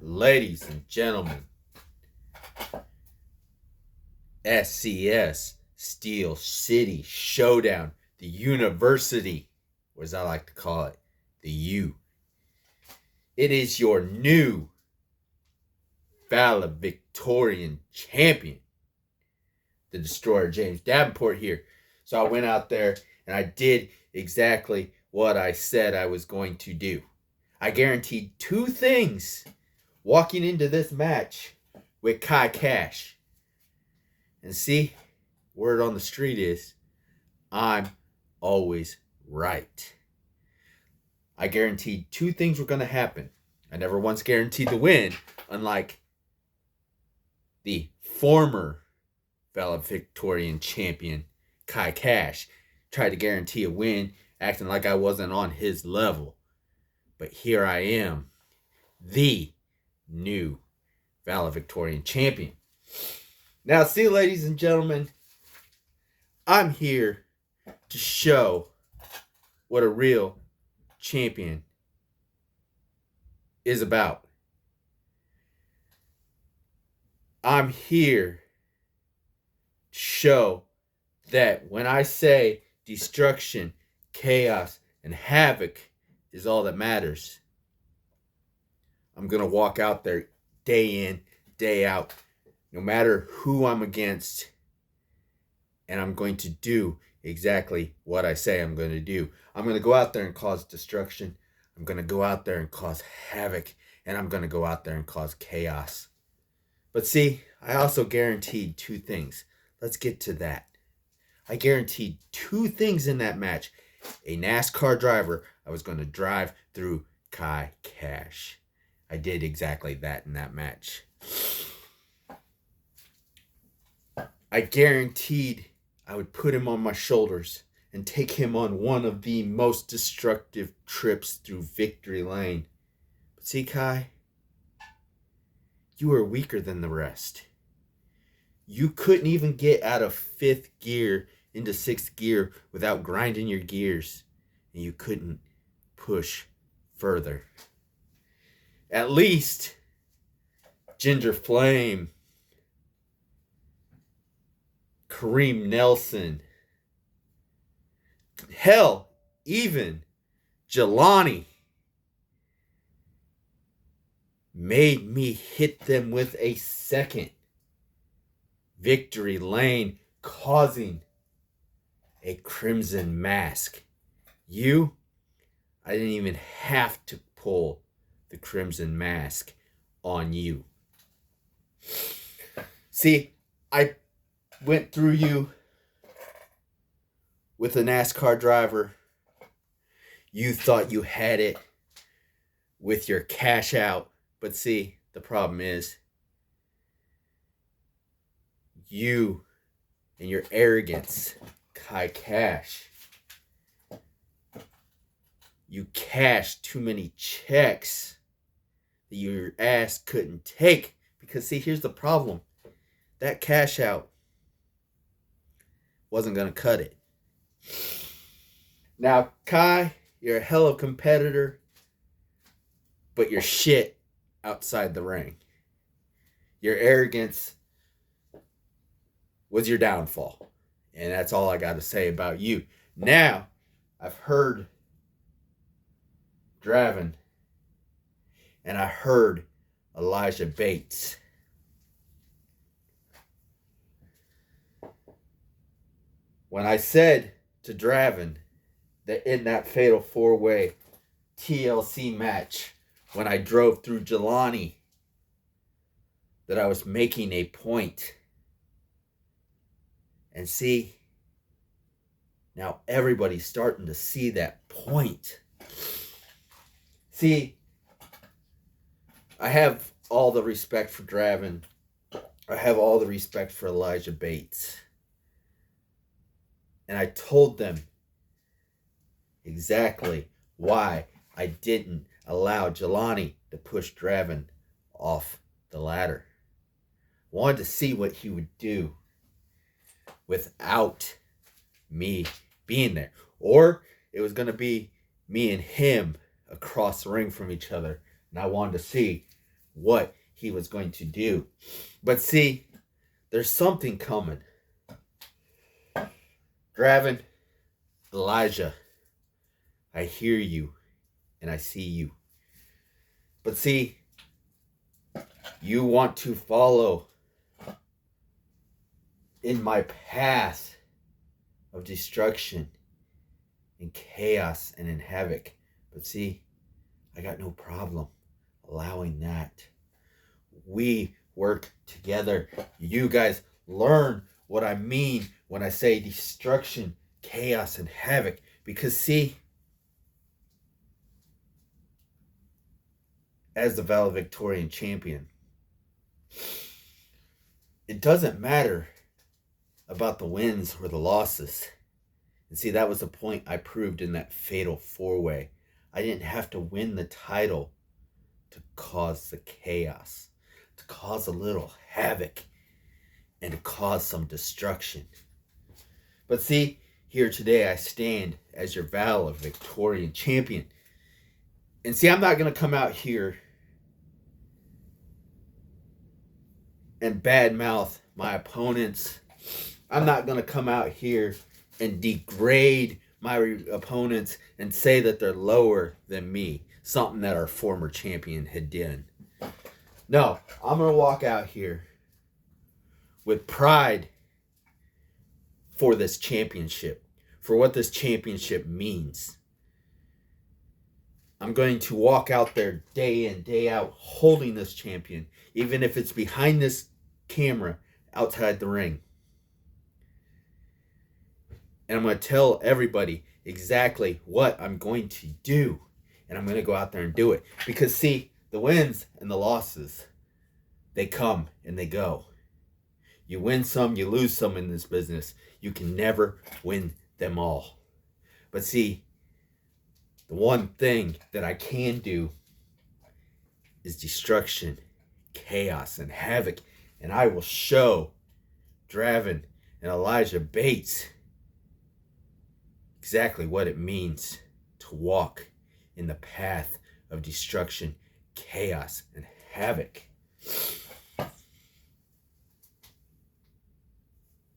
Ladies and gentlemen, SCS, Steel City Showdown, the University, or as I like to call it, the U. It is your new valedictorian champion, the Destroyer James Davenport here. So I went out there and I did exactly what I said I was going to do. I guaranteed two things walking into this match with Kai Cash. And see, word on the street is, I'm always right. I guaranteed two things were going to happen. I never once guaranteed the win, unlike the former valedictorian champion, Kai Cash, tried to guarantee a win, acting like I wasn't on his level. But here I am, the new valedictorian champion. Now, see, ladies and gentlemen, I'm here to show what a real champion is about. I'm here to show that when I say destruction, chaos, and havoc is all that matters, I'm going to walk out there day in, day out, no matter who I'm against, and I'm going to do exactly what I say I'm going to do. I'm going to go out there and cause destruction. I'm going to go out there and cause havoc, and I'm going to go out there and cause chaos. But see, I also guaranteed two things. Let's get to that. I guaranteed two things in that match. A NASCAR driver, I was going to drive through Kai Cash. I did exactly that in that match. I guaranteed I would put him on my shoulders and take him on one of the most destructive trips through victory lane. But see, Kai, you were weaker than the rest. You couldn't even get out of fifth gear into sixth gear without grinding your gears, and you couldn't push further. At least Ginger Flame, Kareem Nelson, hell, even Jelani made me hit them with a second victory lane, causing a crimson mask. I didn't even have to pull the crimson mask on you. See, I went through you with a NASCAR driver. You thought you had it with your cash out. But see, the problem is you and your arrogance, Kai Cash. You cashed too many checks that your ass couldn't take. Because see, here's the problem. That cash out wasn't going to cut it. Now, Kai, you're a hell of a competitor, but you're shit outside the ring. Your arrogance was your downfall. And that's all I got to say about you. Now, I've heard Draven, and I heard Elijah Bates. When I said to Draven that in that fatal four-way TLC match, when I drove through Jelani, that I was making a point. And see, now everybody's starting to see that point. See, I have all the respect for Draven. I have all the respect for Elijah Bates. And I told them exactly why I didn't allow Jelani to push Draven off the ladder. Wanted to see what he would do without me being there. Or it was going to be me and him across the ring from each other. And I wanted to see what he was going to do. But see, there's something coming. Draven, Elijah, I hear you and I see you. But see, you want to follow in my path of destruction and chaos and in havoc. But see, I got no problem allowing that. We work together. You guys learn what I mean when I say destruction, chaos, and havoc. Because see, as the valedictorian champion, it doesn't matter about the wins or the losses. And see, that was the point I proved in that fatal 4-way. I didn't have to win the title to cause the chaos, to cause a little havoc, and to cause some destruction. But see, here today I stand as your valedictorian champion. And see, I'm not going to come out here and badmouth my opponents. I'm not going to come out here and degrade my opponents and say that they're lower than me, something that our former champion had done. No, I'm going to walk out here with pride for this championship, for what this championship means. I'm going to walk out there day in, day out, holding this champion, even if it's behind this camera outside the ring. And I'm going to tell everybody exactly what I'm going to do. And I'm going to go out there and do it. Because see, the wins and the losses, they come and they go. You win some, you lose some in this business. You can never win them all. But see, the one thing that I can do is destruction, chaos, and havoc. And I will show Draven and Elijah Bates exactly what it means to walk in the path of destruction, chaos, and havoc.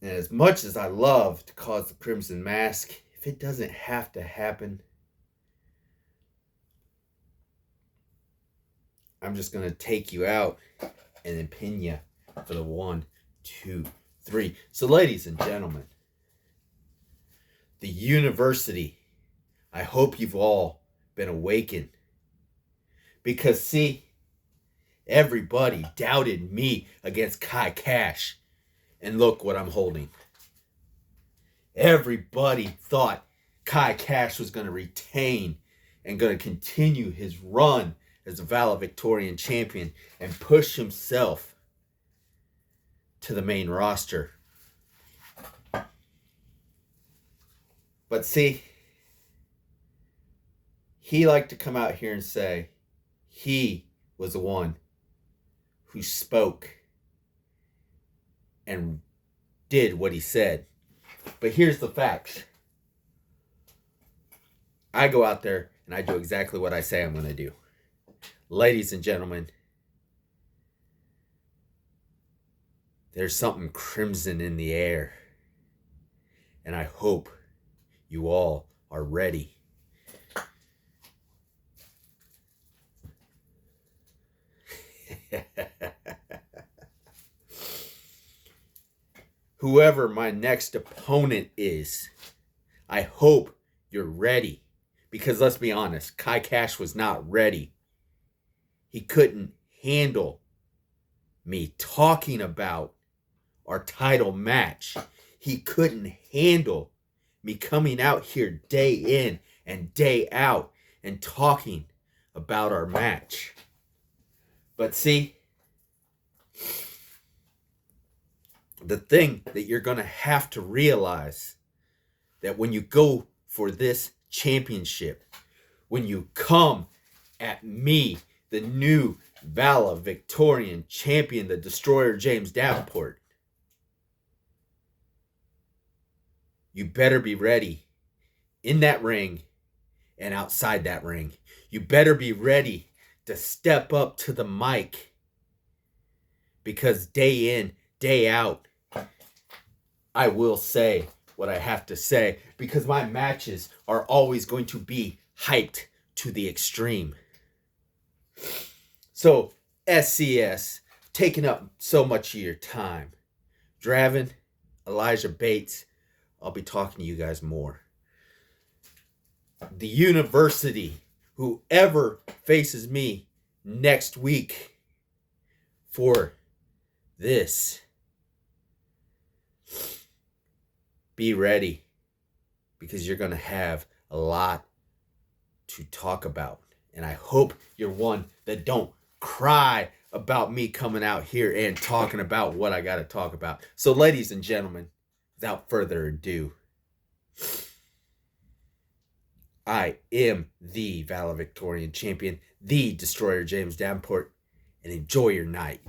And as much as I love to cause the Crimson Mask, if it doesn't have to happen, I'm just going to take you out and then pin you for the 1, 2, 3. So ladies and gentlemen, the university, I hope you've all been awakened. Because see, everybody doubted me against Kai Cash. And look what I'm holding. Everybody thought Kai Cash was going to retain and going to continue his run as a valedictorian champion and push himself to the main roster. But see, he liked to come out here and say he was the one who spoke and did what he said. But here's the facts. I go out there and I do exactly what I say I'm going to do. Ladies and gentlemen, there's something crimson in the air. And I hope you all are ready. Whoever my next opponent is, I hope you're ready. Because let's be honest, Kai Cash was not ready. He couldn't handle me talking about our title match. He couldn't handle me coming out here day in and day out and talking about our match. But see, the thing that you're going to have to realize, that when you go for this championship, when you come at me, the new valedictorian champion, the Destroyer James Davenport, you better be ready in that ring and outside that ring. You better be ready to step up to the mic, because day in, day out, I will say what I have to say, because my matches are always going to be hyped to the extreme. So, SCS, taking up so much of your time. Draven, Elijah Bates, I'll be talking to you guys more. The university, whoever faces me next week for this, be ready, because you're going to have a lot to talk about. And I hope you're one that don't cry about me coming out here and talking about what I got to talk about. So, ladies and gentlemen, without further ado, I am the valedictorian champion, the Destroyer James Davenport, and enjoy your night.